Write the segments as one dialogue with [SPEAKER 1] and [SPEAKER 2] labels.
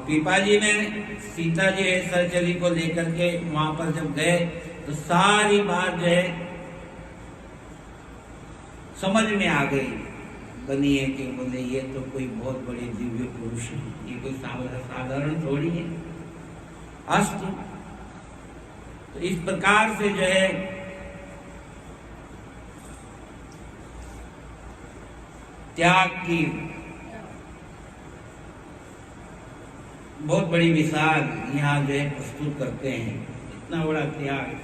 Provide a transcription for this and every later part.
[SPEAKER 1] पिपाजी ने सीता जी सहचरी को लेकर के वहां पर जब गए तो सारी बात जो है समझ में आ गई बनी है कि बोले ये तो कोई बहुत बड़े दिव्य पुरुष है, ये कोई साधारण थोड़ी है। अस्तु, तो इस प्रकार से जो है त्याग की बहुत बड़ी मिसाल यहाँ जो है प्रस्तुत करते हैं। इतना बड़ा त्याग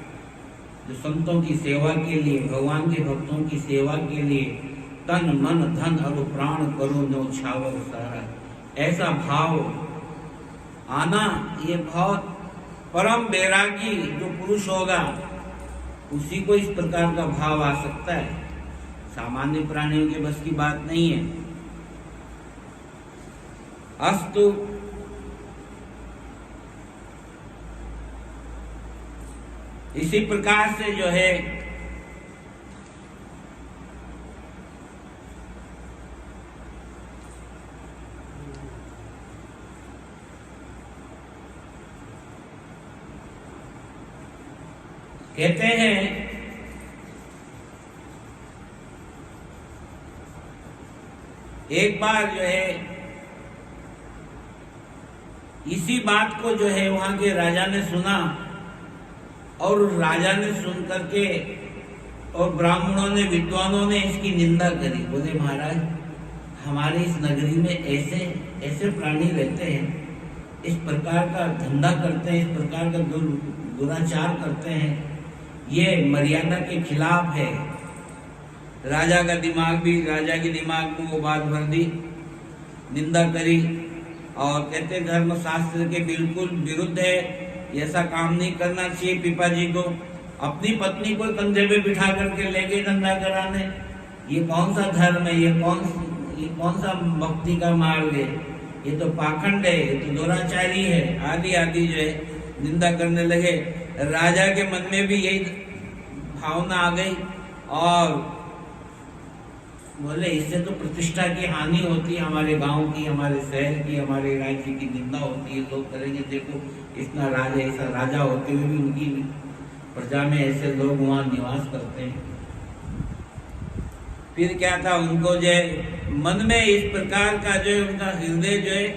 [SPEAKER 1] जो संतों की सेवा के लिए, भगवान के भक्तों की सेवा के लिए तन मन धन और प्राण करो न्यौछावर सारा, ऐसा भाव आना, ये बहुत परम बैरागी जो पुरुष होगा उसी को इस प्रकार का भाव आ सकता है। सामान्य प्राणियों के बस की बात नहीं है। अस्तु, इसी प्रकार से जो है कहते हैं एक बार जो है इसी बात को जो है वहां के राजा ने सुना और राजा ने सुन करके और ब्राह्मणों ने, विद्वानों ने इसकी निंदा करी। बोले महाराज, हमारे इस नगरी में ऐसे ऐसे प्राणी रहते हैं, इस प्रकार का धंधा करते हैं, इस प्रकार का दुराचार करते हैं, ये मर्यादा के खिलाफ है। राजा का दिमाग भी, राजा के दिमाग में वो बात भर दी, निंदा करी और कहते धर्म शास्त्र के बिल्कुल विरुद्ध है, ऐसा काम नहीं करना चाहिए। पिपाजी को अपनी पत्नी को कंधे पे बिठा करके ले गए धंधा कराने। ये कौन सा धर्म है, ये कौन सा भक्ति का मार्ग है, ये तो पाखंड है, ये तो दुराचारी है, आदि आदि जो है निंदा करने लगे। राजा के मन में भी यही भावना आ गई और बोले इससे तो प्रतिष्ठा की हानि होती है, हमारे गांव की, हमारे शहर की, हमारे राज्य की निंदा होती है। लोग करेंगे देखो इतना राजा, ऐसा राजा होते हुए भी उनकी प्रजा में ऐसे लोग वहां निवास करते हैं। फिर क्या था, उनको जो है मन में इस प्रकार का जो है उनका हृदय जो है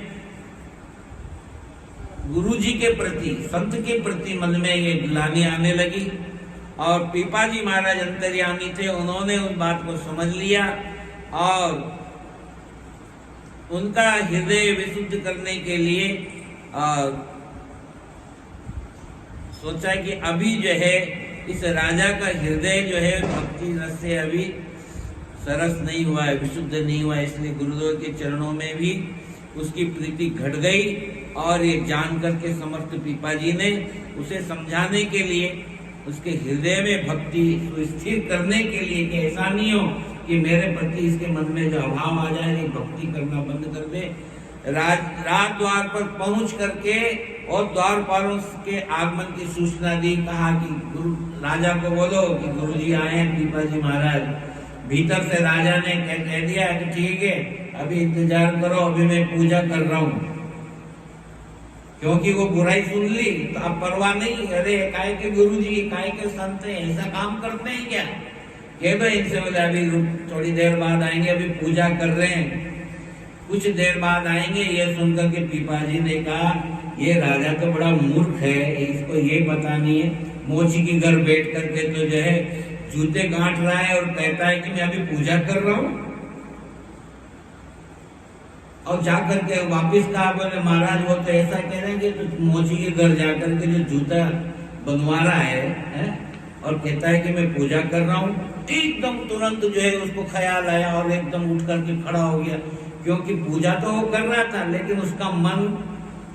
[SPEAKER 1] गुरु जी के प्रति, संत के प्रति मन में ये ग्लानि आने लगी। और पिपाजी महाराज अंतर्यामी थे, उन्होंने उस बात को समझ लिया और उनका हृदय विशुद्ध करने के लिए सोचा कि अभी जो है इस राजा का हृदय जो है भक्ति रस से अभी सरस नहीं हुआ है, विशुद्ध नहीं हुआ है, इसलिए गुरुदेव के चरणों में भी उसकी प्रीति घट गई। और ये जान करके समर्थ पिपाजी ने उसे समझाने के लिए, उसके हृदय में भक्ति स्थिर करने के लिए कि ऐसा नहीं हो कि मेरे प्रति इसके मन में जो अभाव आ जाए, भक्ति करना बंद कर दे। रात द्वार पर पहुंच करके और द्वारपालों के आगमन की सूचना दी। कहा कि गुरु राजा को बोलो कि गुरुजी आए हैं पिपाजी महाराज। भीतर से राजा ने कह दिया कि ठीक है, अभी इंतजार करो, अभी मैं पूजा कर रहा हूँ। क्योंकि वो बुराई सुन ली तो अब परवाह नहीं, अरे काय के गुरुजी, काय के संत हैं, ऐसा काम करते हैं क्या? कह दो इनसे, बोले अभी थोड़ी देर बाद आएंगे, अभी पूजा कर रहे हैं, कुछ देर बाद आएंगे। ये सुनकर के पिपाजी ने कहा ये राजा तो बड़ा मूर्ख है, इसको ये पता नहीं है, मोची के घर बैठ करके तो जो है जूते गांठ रहा है और कहता है कि मैं अभी पूजा कर रहा हूँ। और जाकर के वापिस कहा, बोले महाराज वो तो ऐसा कह रहे हैं कि तो मोची के घर जाकर के जो जूता बनवा रहा है और कहता है कि मैं पूजा कर रहा हूँ। एकदम तुरंत जो है उसको ख्याल आया और एकदम उठ करके खड़ा हो गया, क्योंकि पूजा तो वो कर रहा था लेकिन उसका मन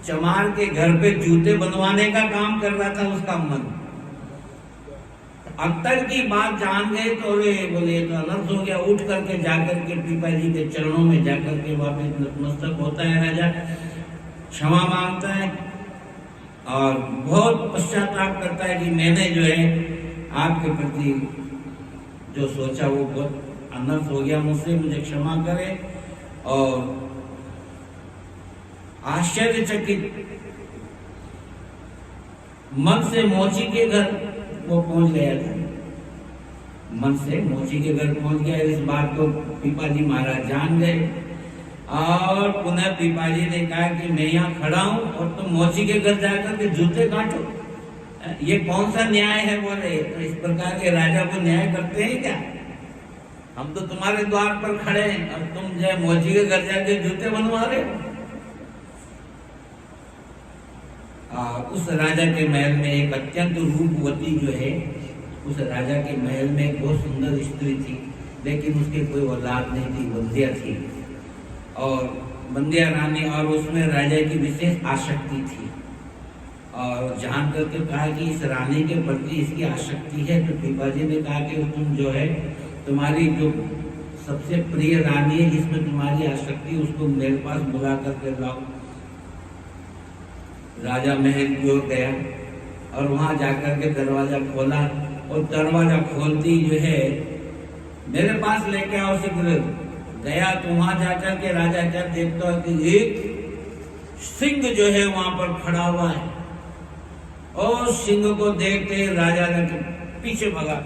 [SPEAKER 1] चमार के घर पे जूते बनवाने का काम कर रहा था उसका मन। अख्तर की बात जान गए तो बोले तो अनर्थ हो गया। उठ करके जाकर के पिपाजी के चरणों में जाकर के वापस नतमस्तक होता है राजा, क्षमा मांगता है और बहुत पश्चाताप करता है कि मैंने जो है आपके प्रति जो सोचा वो बहुत अनर्थ हो गया मुझसे, मुझे क्षमा करे। और आश्चर्यचकित मन से मोची के घर वो पहुंच गया था। मन से मोची के घर पहुंच गया। इस बात को पीपाजी महाराज जान गए और पुनः पीपाजी ने कहा कि मैं यहाँ खड़ा हूं और तुम मोची के घर जाकर के जूते काटो, ये कौन सा न्याय है? बोले तो इस प्रकार के राजा को न्याय करते हैं क्या? हम तो तुम्हारे द्वार पर खड़े हैं और तुम जो मोची के घर जाके जूते बनवा रहे हो। उस राजा के महल में एक अत्यंत रूपवती जो है, उस राजा के महल में एक बहुत सुंदर स्त्री थी, लेकिन उसके कोई औलाद नहीं थी, बंध्या थी और बंध्या रानी, और उसमें राजा की विशेष आसक्ति थी। और जान करके कहा कि इस रानी के प्रति इसकी आसक्ति है, तो पीपाजी ने कहा कि तुम जो है तुम्हारी जो सबसे प्रिय रानी है जिसमें तुम्हारी आसक्ति, उसको मेरे पास बुला करके लाओ। राजा महल की ओर गया और वहां जाकर के दरवाजा खोला और दरवाजा खोलती जो है मेरे पास लेके आओ शीघ्र। गया तो वहां जाकर के राजा क्या देखता है कि एक सिंह जो है वहां पर खड़ा हुआ है और सिंह को देखते ही राजा ने पीछे भगा।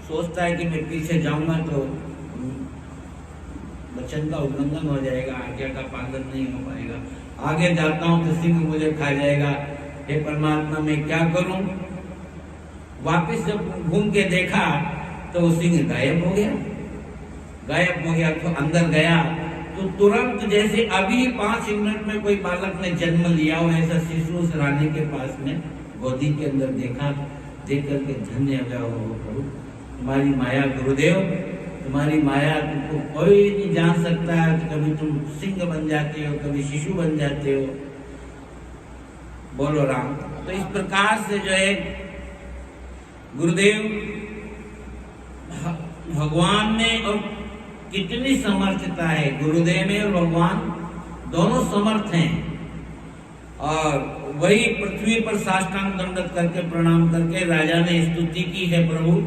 [SPEAKER 1] सोचता है कि मैं पीछे जाऊंगा तो वचन का उल्लंघन हो जाएगा, आज्ञा का पालन नहीं हो पाएगा, आगे जाता हूं तो सिंह मुझे खा जाएगा। हे परमात्मा मैं क्या करूं? वापस जब घूम के देखा तो वो सिंह गायब हो गया। गायब हो गया तो अंदर गया तो तुरंत जैसे अभी 5 मिनट में कोई बालक ने जन्म लिया हो ऐसा शिशु उस रानी के पास में गोदी के अंदर देखा। देख करके धन्य हो गया, हो प्रभु तुम्हारी माया, गुरुदेव तुम्हारी माया, तुमको कोई नहीं जान सकता है। तो कभी तुम सिंह बन जाते हो, कभी शिशु बन जाते हो। बोलो राम। तो इस प्रकार से जो है गुरुदेव भगवान में और कितनी समर्थता है, गुरुदेव में और भगवान दोनों समर्थ हैं। और वही पृथ्वी पर साष्टांग दंडवत करके प्रणाम करके राजा ने स्तुति की है, प्रभु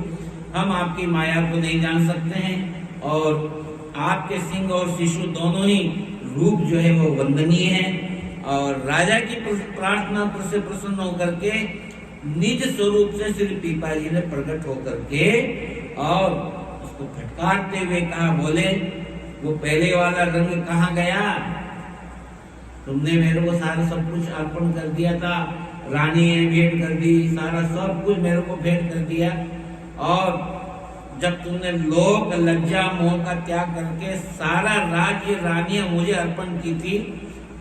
[SPEAKER 1] हम आपकी माया को नहीं जान सकते हैं और आपके सिंह और शिशु दोनों ही रूप जो है वो वंदनीय है। और राजा की प्रार्थना पर से प्रसन्न होकर के निज स्वरूप से श्री पीपाजी ने प्रकट होकर के और उसको फटकारते हुए कहा, बोले वो पहले वाला रंग कहाँ गया? तुमने मेरे को सारा सब कुछ अर्पण कर दिया था, रानी ने भेंट कर दी, सारा सब कुछ मेरे को भेंट कर दिया। और जब तुमने लोक लज्जा मोह का त्याग करके सारा राज्य रानियां मुझे अर्पण की थी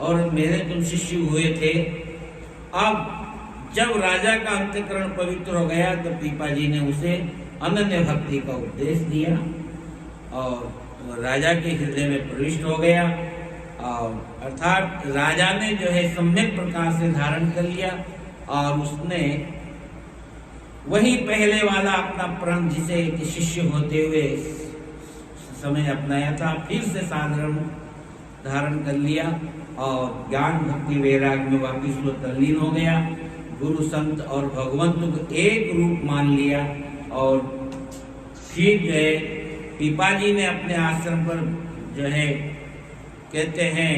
[SPEAKER 1] और मेरे तुम शिष्य हुए थे, अब जब राजा का अंतःकरण पवित्र हो गया तो पीपाजी ने उसे अनन्य भक्ति का उपदेश दिया और राजा के हृदय में प्रविष्ट हो गया। और अर्थात राजा ने जो है सम्यक प्रकार से धारण कर लिया और उसने वही पहले वाला अपना प्रण जिसे शिष्य होते हुए समय अपनाया था, फिर से साधारण धारण कर लिया और ज्ञान भक्ति वैराग में वापिस वो तल्लीन हो गया। गुरु संत और भगवंत को एक रूप मान लिया और फिर जो है पीपाजी ने अपने आश्रम पर जो है कहते हैं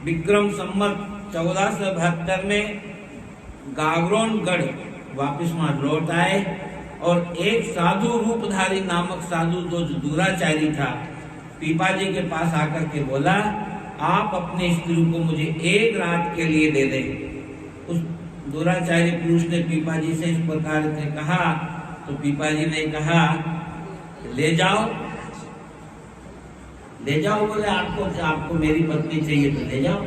[SPEAKER 1] विक्रम संवत 1472 में गागरोनगढ़ वापिस वहां लौट आए और एक साधु रूपधारी नामक साधु जो दुराचारी था पीपाजी के पास आकर के बोला, आप अपने स्त्री को मुझे एक रात के लिए दे दें। उस दुराचारी पुरुष ने पीपाजी से इस प्रकार से कहा तो पीपाजी ने कहा ले जाओ ले जाओ। बोले आपको मेरी पत्नी चाहिए तो ले जाओ।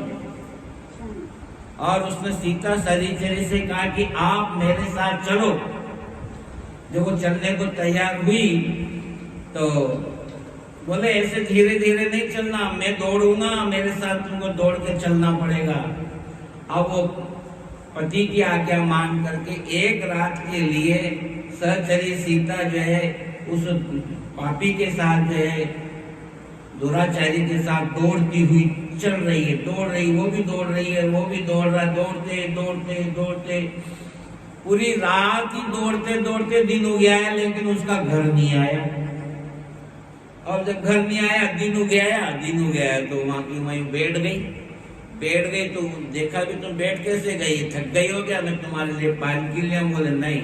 [SPEAKER 1] और उसने सीता सरीचरी से कहा कि आप मेरे साथ चलो। जब वो चलने को तैयार हुई तो बोले ऐसे धीरे धीरे नहीं चलना, मैं दौड़ूंगा, मेरे साथ तुमको दौड़ के चलना पड़ेगा। अब वो पति की आज्ञा मान करके एक रात के लिए सहचरी सीता जो है उस पापी के साथ जो है दुराचारी के साथ दौड़ती हुई चल रही है, दौड़ रही, वो भी दौड़ रही है, वो भी दौड़ रहा, दौड़ते दौड़ते दौड़ते पूरी रात ही दौड़ते दौड़ते दिन हो गया है, लेकिन उसका घर नहीं आया। और जब घर नहीं आया, दिन हो गया तो वहां की वहीं बैठ गई। बैठ गई तो देखा भी तुम बैठ कैसे गई, थक गई हो क्या, मैं तुम्हारे लिए पालकी ले आऊं? बोले नहीं,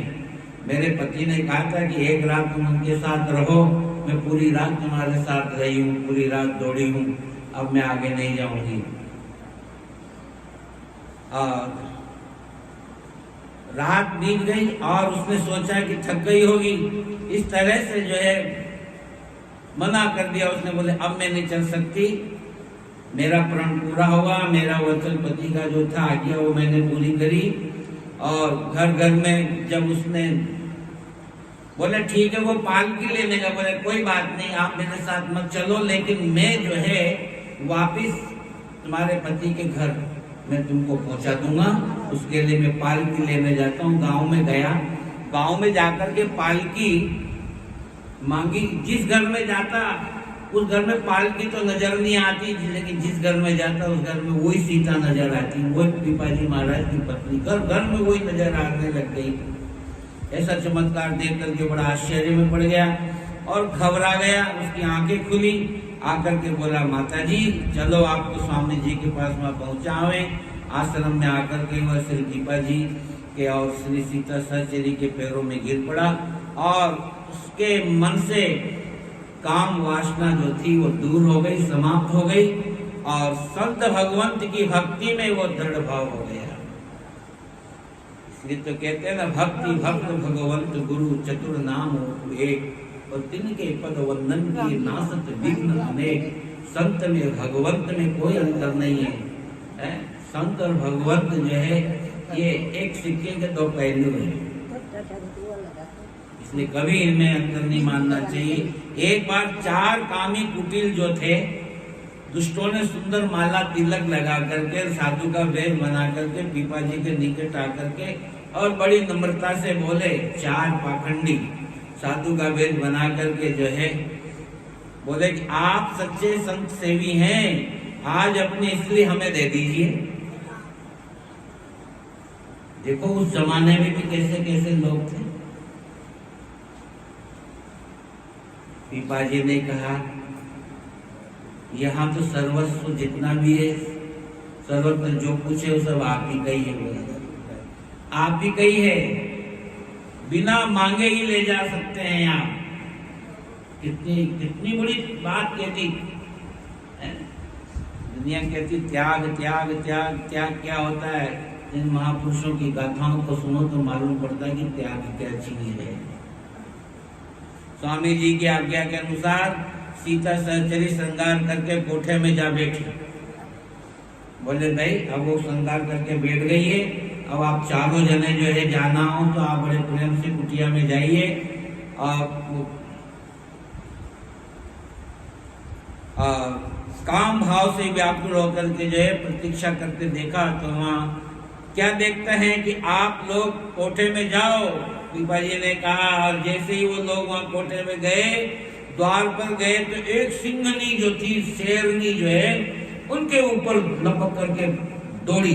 [SPEAKER 1] मेरे पति ने कहा था कि एक रात तुम उनके साथ रहो, मैं पूरी रात तुम्हारे साथ रही हूँ, पूरी रात दौड़ी हूँ, अब मैं आगे नहीं जाऊंगी। रात बीत गई और उसने सोचा कि थक गई होगी, इस तरह से जो है मना कर दिया उसने। बोले अब मैं नहीं चल सकती, मेरा प्रण पूरा हुआ, मेरा वचन पति का जो था आज्ञा वो मैंने पूरी करी। और घर घर में जब उसने बोले ठीक है वो पालकी लेने का, बोले कोई बात नहीं आप मेरे साथ मत चलो, लेकिन मैं जो है वापिस तुम्हारे पति के घर मैं तुमको पहुंचा दूंगा, उसके लिए मैं पालकी लेने जाता हूँ। गांव में गया, गांव में जाकर के पालकी मांगी, जिस घर में जाता उस घर में पालकी तो नजर नहीं आती, लेकिन जिस घर में जाता उस घर में वही सीता नजर आती, वही पिपाजी महाराज की पत्नी, घर में वही नजर आने लग गई। ऐसा चमत्कार देख करके बड़ा आश्चर्य में पड़ गया और घबरा गया। उसकी आंखें खुली, आकर के बोला माता जी चलो आपको स्वामी जी के पास में पहुंचावे। आश्रम में आकर के वह श्री दीपा जी के और श्री सीता सहचरी के पैरों में गिर पड़ा और उसके मन से काम वासना जो थी वो दूर हो गई, समाप्त हो गई और संत भगवंत की भक्ति में वो दृढ़ भाव हो गया। इसलिए तो कहते हैं ना, भक्ति भक्त भगवंत गुरु चतुर नाम एक, और तिनके पद वंदन की नासत विघ्न अनेक। संत में भगवंत में कोई अंतर नहीं है, संत और भगवंत जो है ये एक सिक्के के दो पहलू हैं, इसलिए कभी इनमें अंतर नहीं मानना चाहिए। एक बार 4 कामी कुटिल जो थे, दुष्टों ने सुंदर माला तिलक लगा करके साधु का वेश बना करके पीपा जी के निकट आकर के और बड़ी नम्रता से बोले, 4 पाखंडी साधु का वेश बना करके जो है बोले कि आप सच्चे संत सेवी हैं, आज अपनी स्त्री हमें दे दीजिए। देखो उस जमाने में भी कैसे कैसे लोग थे। पिपाजी ने कहा यहाँ तो सर्वस्व जितना भी है, सर्वत्र जो कुछ है वो सब आप ही का ही है, आप ही का ही है, बिना मांगे ही ले जा सकते हैं आप। कितनी कितनी बड़ी बात कहती है? दुनिया कहती त्याग त्याग त्याग त्याग क्या होता है। इन महापुरुषों की गाथाओं को सुनो तो मालूम पड़ता है कि त्याग क्या चीज है। स्वामी जी की आज्ञा के अनुसार सीता सहचरी श्रृंगार करके कोठे में जा बैठी। बोले भाई अब वो श्रृंगार करके बैठ गई है, अब आप चारों जने जो है जाना हो तो आप बड़े प्रेम से कुटिया में जाइए और काम भाव से व्याकुल होकर के जो है प्रतीक्षा करते देखा तो वहाँ क्या देखते हैं कि आप लोग कोठे में जाओ, पिपाजी ने कहा। और जैसे ही वो लोग वहाँ कोठे में गए, द्वार पर गए तो एक सिंहनी जो थी, शेरनी जो है, उनके ऊपर लपक करके दौड़ी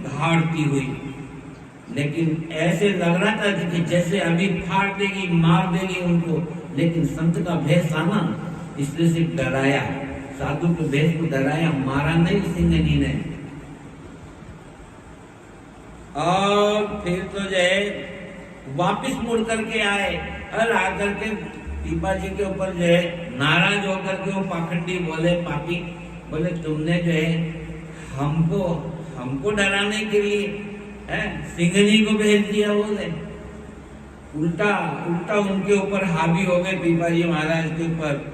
[SPEAKER 1] दहाड़ती हुई। लेकिन ऐसे लग रहा था कि जैसे अभी फाड़ देगी, मार देगी उनको, लेकिन संत का भेष आना इसलिए सिर्फ डराया, साधु के भेष को डराया, मारा नहीं सिंहनी ने। और फिर तो जो है वापिस मुड़ करके आए और आकर के पीपा जी के ऊपर जो है नाराज होकर के वो पाखंडी बोले, पापी बोले तुमने जो है हमको डराने के लिए सिंहनी को भेज दिया। बोले उल्टा उनके ऊपर हावी हो गए पीपाजी महाराज के ऊपर।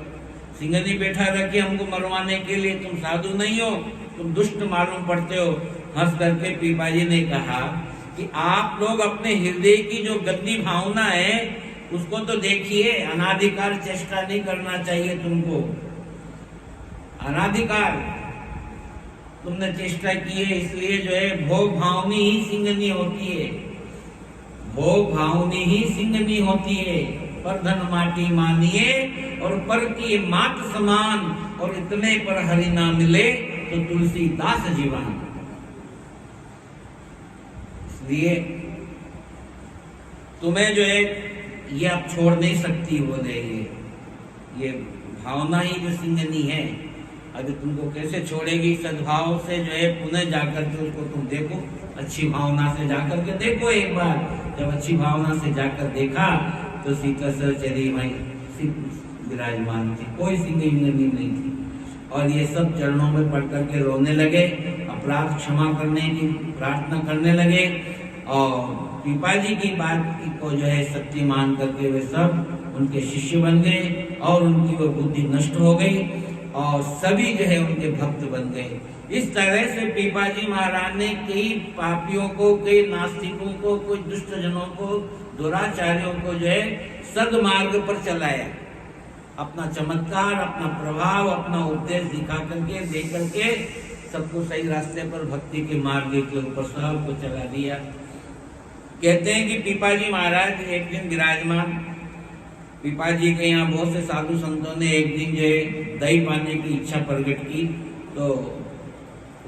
[SPEAKER 1] सिंहनी बैठा रखे हमको मरवाने के लिए, तुम साधु नहीं हो, तुम दुष्ट मालूम पड़ते हो। हंस करके पीपाजी ने कहा कि आप लोग अपने हृदय की जो गंदी भावना है उसको तो देखिए, अनाधिकार चेष्टा नहीं करना चाहिए तुमको। अनाधिकार तुमने चेष्टा की है, इसलिए जो है भोग भावनी ही सिंहनी होती है, भोग भावनी ही सिंहनी होती है। पर धन माटी मानिए और पर की मात समान, और इतने पर हरि ना मिले तो तुलसीदास जीवन। इसलिए तुम्हें जो है ये आप छोड़ नहीं सकती। बोले ये भावना ही जो सिंहनी है, अभी तुमको कैसे छोड़ेगी। सद्भाव से जो है पुनः जाकर के उसको तुम देखो, अच्छी भावना से जाकर के देखो एक बार। जब अच्छी भावना से जाकर देखा तो सीता सहचरी भाई विराजमान थी, कोई सी नहीं थी। और ये सब चरणों में पड़ करके रोने लगे, अपराध क्षमा करने की प्रार्थना करने लगे। और पिपाजी की बात को जो है सत्य मान करके वे सब उनके शिष्य बन गए और उनकी वो बुद्धि नष्ट हो गई और सभी जो है उनके भक्त बन गए। इस तरह से पिपाजी महाराज ने कई पापियों को, कई नास्तिकों को, कुछ दुष्ट जनों को, दुराचार्यों को जो है सद्मार्ग पर चलाया। अपना चमत्कार, अपना प्रभाव, अपना उपदेश दिखा करके, दे करके सबको सही रास्ते पर, भक्ति के मार्ग के ऊपर सबको चला दिया। कहते हैं कि पिपाजी महाराज एक दिन विराजमान, पिपाजी के यहाँ बहुत से साधु संतों ने एक दिन जो है दही पाने की इच्छा प्रकट की। तो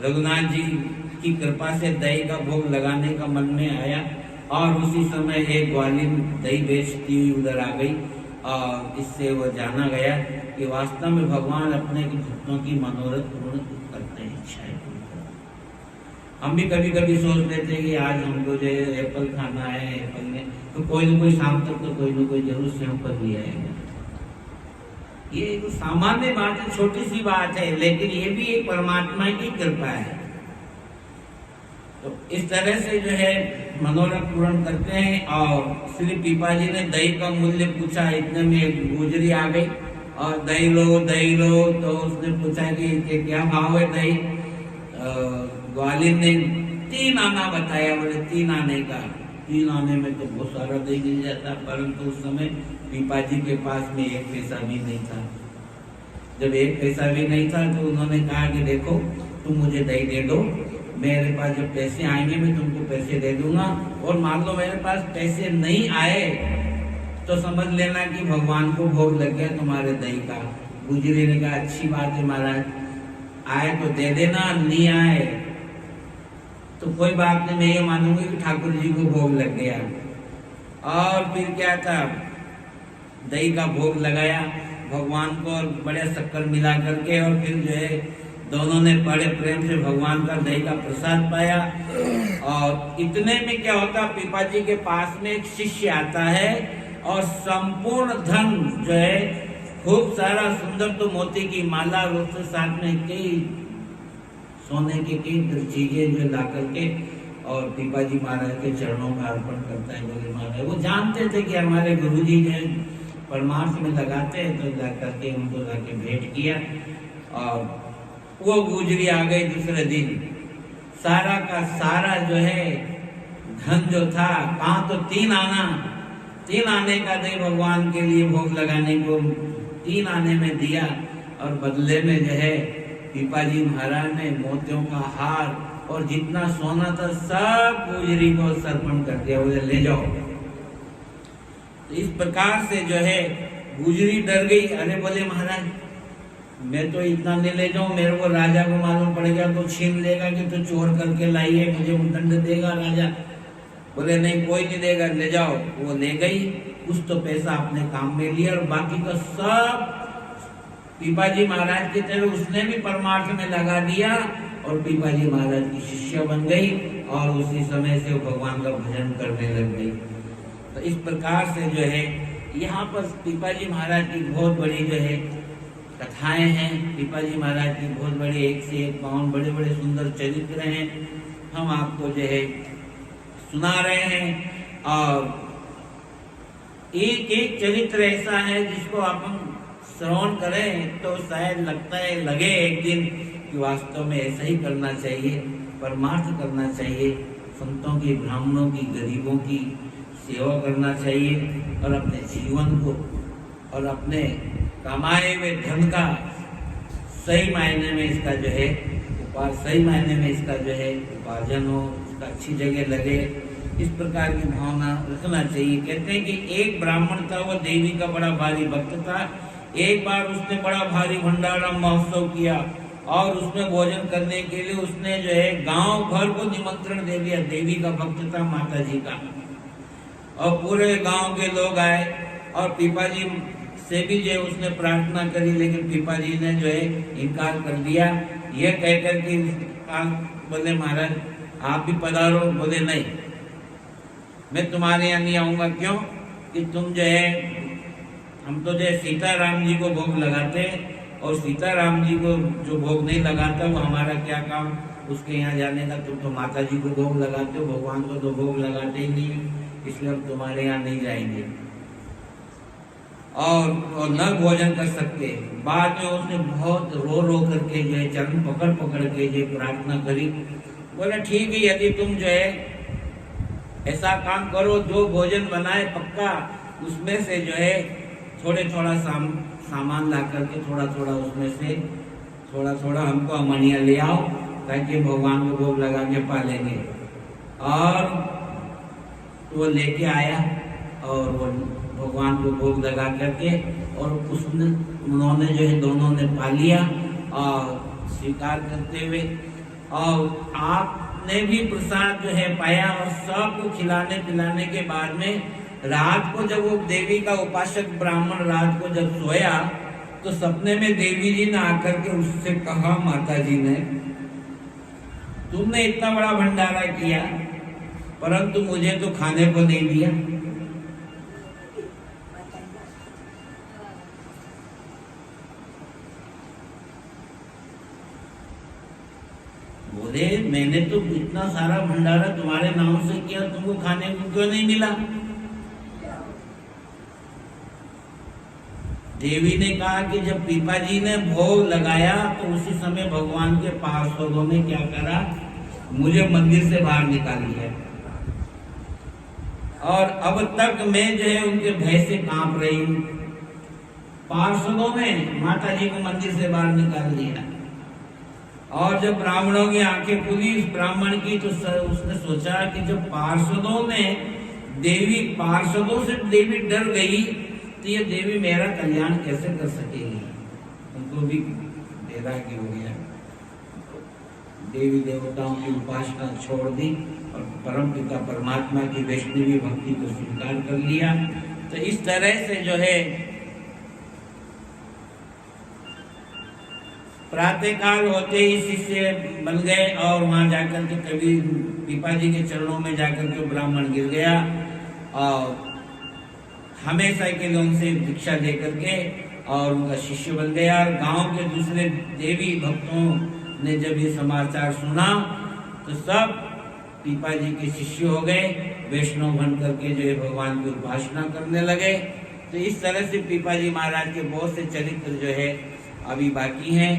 [SPEAKER 1] रघुनाथ जी की कृपा से दही का भोग लगाने का मन में आया और उसी समय एक ग्वालिन दही बेचती हुई उधर आ गई। और इससे वह जाना गया कि वास्तव में भगवान अपने भक्तों की मनोरथ पूर्ण करते हैं, इच्छाएं पूर्ण करते हैं। हम भी कभी कभी सोच लेते हैं कि आज हमको जो एप्पल खाना है, एप्पल में तो कोई न कोई शाम तक तो कोई न कोई जरूर से हम पर भी आएगा। ये तो सामान्य बात है, छोटी सी बात है, लेकिन ये भी एक परमात्मा की कृपा है। तो इस तरह से जो है मनोरथ पूर्ण करते हैं। और श्री पिपाजी ने दही का मूल्य पूछा, इतने में एक गुजरी आ गई और दही लो। तो उसने पूछा कि क्या भाव है दही। ग्वालिन ने 3 आना बताया। बोले 3 आने का। 3 आने में तो बहुत सारा दही मिल जाता, परंतु उस समय पिपाजी के पास में 1 पैसा भी नहीं था। जब 1 पैसा भी नहीं था तो उन्होंने कहा कि देखो तुम मुझे दही दे दो, मेरे पास जब पैसे आएंगे मैं तुमको पैसे दे दूंगा। और मान लो मेरे पास पैसे नहीं आए तो समझ लेना कि भगवान को भोग लग गया तुम्हारे दही का। गुजरी ने कहा अच्छी बात है महाराज, आए तो दे देना, नहीं आए तो कोई बात नहीं, मैं ये मानूंगी कि ठाकुर जी को भोग लग गया। और फिर क्या था, दही का भोग लगाया भगवान को और बड़े शक्कर मिला करके, और फिर जो है दोनों ने बड़े प्रेम से भगवान का दही का प्रसाद पाया। और इतने में क्या होता, पिपाजी के पास में एक शिष्य आता है और संपूर्ण धन जो है, खूब सारा सुंदर तो मोती की माला और उसके साथ में कई सोने की कई चीजें जो ला करके और पिपाजी महाराज के चरणों में अर्पण करता है। बोले महाराज, वो जानते थे कि हमारे गुरुजी जो है परमार्थ में लगाते हैं, तो ला करके उनको लाके भेंट किया। और वो गुजरी आ गई दूसरे दिन, सारा का सारा जो है धन जो था, कहाँ तो 3 आने का दही भगवान के लिए भोग लगाने को 3 आने में दिया। और बदले में जो है पिपाजी महाराज ने मोतियों का हार और जितना सोना था सब गुजरी को समर्पण कर दिया। बोले ले जाओ। तो इस प्रकार से जो है गुजरी डर गई। अरे बोले महाराज, मैं तो इतना नहीं ले जाऊं, मेरे को राजा को मालूम पड़ गया तो छीन लेगा कि तो चोर करके लाई है, मुझे दंड देगा राजा। बोले नहीं, कोई नहीं देगा, ले जाओ। वो ले गई, कुछ तो पैसा अपने काम में लिया और बाकी का सब पिपाजी महाराज की तरह उसने भी परमार्थ में लगा दिया और पिपाजी महाराज की शिष्य बन गई और उसी समय से वो भगवान का भजन करने लग गई। तो इस प्रकार से जो है यहाँ पर पिपाजी महाराज की बहुत बड़ी जो है कथाएं हैं। पिपाजी महाराज की बहुत बड़ी, एक से एक पावन बड़े बड़े सुंदर चरित्र हैं, हम आपको जो है सुना रहे हैं। और एक एक चरित्र ऐसा है जिसको अपन श्रवण करें तो शायद लगता है, लगे एक दिन कि वास्तव में ऐसा ही करना चाहिए, परमार्थ करना चाहिए, संतों की, ब्राह्मणों की, गरीबों की सेवा करना चाहिए और अपने जीवन को और अपने कमाए हुए धन का सही मायने में इसका जो है सही मायने में इसका जो है उपार्जन हो, इसका अच्छी जगह लगे, इस प्रकार की भावना रखना चाहिए। कहते हैं कि एक ब्राह्मण था, वह देवी का बड़ा भारी भक्त था। एक बार उसने बड़ा भारी भंडारा महोत्सव किया और उसमें भोजन करने के लिए उसने जो है गांव भर को निमंत्रण दे दिया। देवी का भक्त था, माता जी का, और पूरे गांव के लोग आए और पिपाजी से भी जो है उसने प्रार्थना करी, लेकिन पीपा जी ने जो है इनकार कर दिया। यह कहकर कि बोले महाराज आप भी पधारो। बोले नहीं, मैं तुम्हारे यहाँ नहीं आऊंगा। क्यों कि तुम जो है, हम तो जो है सीताराम जी को भोग लगाते हैं, और सीताराम जी को जो भोग नहीं लगाता वो हमारा क्या काम उसके यहाँ जाने का। तुम तो माता जी को भोग लगाते हो, भगवान को तो भोग लगाते ही नहीं, इसलिए हम तुम्हारे यहाँ नहीं जाएंगे और न भोजन कर सकते। बाद में उसने बहुत रो रो करके जो है चरण पकड़ पकड़ के जो प्रार्थना करी। बोले ठीक है, यदि तुम जो है ऐसा काम करो, जो भोजन बनाए पक्का उसमें से जो है थोड़ा सामान ला करके थोड़ा थोड़ा उसमें से थोड़ा हमको अमनिया ले आओ, ताकि भगवान को भोग लगा के पालेंगे। और वो लेके आया और वो भगवान को भोग लगा करके, और उन्होंने जो है दोनों ने पा लिया और स्वीकार करते हुए, और आपने भी प्रसाद जो है पाया, और सबको खिलाने पिलाने के बाद में रात को जब वो देवी का उपासक ब्राह्मण रात को जब सोया, तो सपने में देवी जी ने आकर के उससे कहा, माता जी ने तुमने इतना बड़ा भंडारा किया परंतु मुझे तो खाने को नहीं दिया। बोले मैंने तो इतना सारा भंडारा तुम्हारे नाम से किया, तुमको खाने को क्यों नहीं मिला? देवी ने कहा कि जब पीपा जी ने भोग लगाया तो उसी समय भगवान के पार्षदों ने क्या करा, मुझे मंदिर से बाहर निकाल दिया, और अब तक मैं जो है उनके भय से कांप रही हूँ। पार्षदों ने माता जी को मंदिर से बाहर निकाल दिया, और जब ब्राह्मणों की आंखें खुली इस ब्राह्मण की, तो उसने सोचा कि जब पार्षदों से देवी डर गई, तो ये देवी मेरा कल्याण कैसे कर सकेगी। उनको भी वैराग्य हो गया, देवी देवताओं की उपासना छोड़ दी और परम पिता परमात्मा की वैष्णवी भक्ति को स्वीकार कर लिया। तो इस तरह से जो है प्रातःकाल होते ही शिष्य बन गए, और वहां जाकर के कभी पीपा जी के चरणों में जाकर के ब्राह्मण गिर गया, और हमेशा के लिए उनसे दीक्षा दे करके और उनका शिष्य बन गया। गांव के दूसरे देवी भक्तों ने जब ये समाचार सुना तो सब पीपा जी के शिष्य हो गए, वैष्णव बन करके जो है भगवान की उपासना करने लगे। तो इस तरह से पीपा जी महाराज के बहुत से चरित्र जो है अभी बाकी हैं।